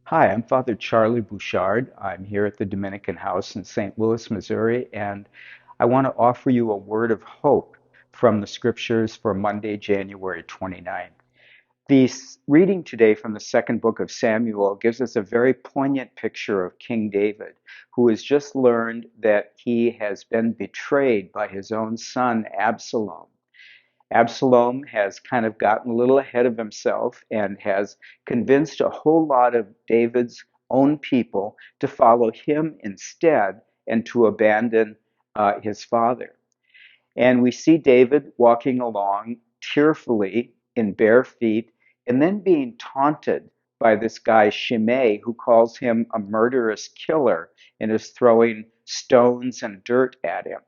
Hi, I'm Father Charlie Bouchard. I'm here at the Dominican House in St. Louis, Missouri, and I want to offer you a word of hope from the scriptures for Monday, January 29th. The reading today from the second book of Samuel gives us a very poignant picture of King David, who has just learned that he has been betrayed by his own son, Absalom. Absalom has kind of gotten a little ahead of himself and has convinced a whole lot of David's own people to follow him instead and to abandon his father. And we see David walking along tearfully in bare feet and then being taunted by this guy Shimei, who calls him a murderous killer and is throwing stones and dirt at him.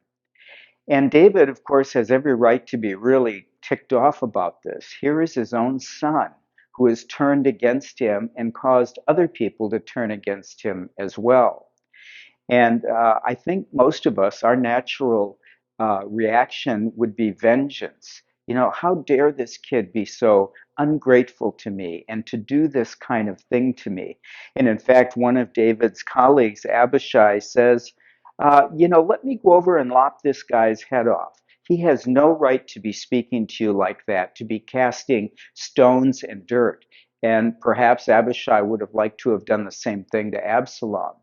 And David, of course, has every right to be really ticked off about this. Here is his own son who has turned against him and caused other people to turn against him as well. And I think most of us, our natural reaction would be vengeance. You know, how dare this kid be so ungrateful to me and to do this kind of thing to me? And in fact, one of David's colleagues, Abishai, says, let me go over and lop this guy's head off. He has no right to be speaking to you like that, to be casting stones and dirt. And perhaps Abishai would have liked to have done the same thing to Absalom.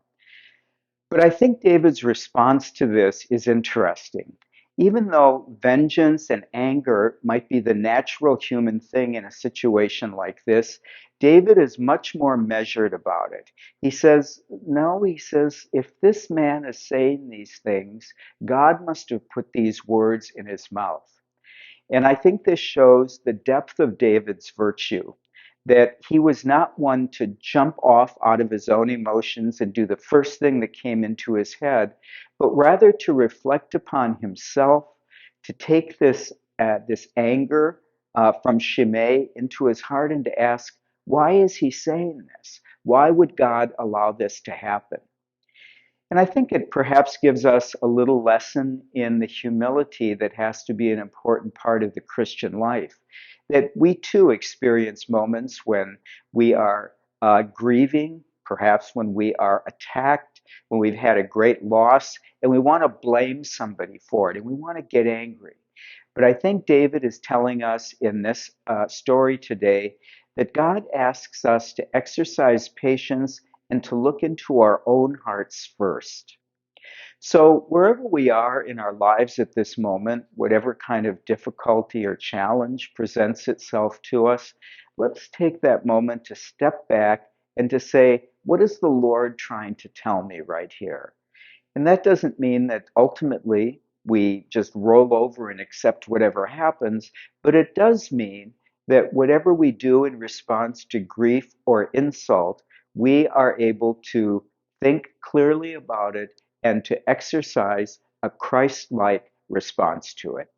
But I think David's response to this is interesting. Even though vengeance and anger might be the natural human thing in a situation like this, David is much more measured about it. He says, no, he says, if this man is saying these things, God must have put these words in his mouth. And I think this shows the depth of David's virtue, that he was not one to jump off out of his own emotions and do the first thing that came into his head, but rather to reflect upon himself, to take this anger from Shimei into his heart and to ask, why is he saying this? Why would God allow this to happen? And I think it perhaps gives us a little lesson in the humility that has to be an important part of the Christian life. That we too experience moments when we are grieving, perhaps when we are attacked, when we've had a great loss, and we want to blame somebody for it, and we want to get angry. But I think David is telling us in this story today that God asks us to exercise patience and to look into our own hearts first. So, wherever we are in our lives at this moment, whatever kind of difficulty or challenge presents itself to us, let's take that moment to step back and to say, what is the Lord trying to tell me right here? And that doesn't mean that ultimately we just roll over and accept whatever happens, but it does mean that whatever we do in response to grief or insult, we are able to think clearly about it and to exercise a Christ like response to it.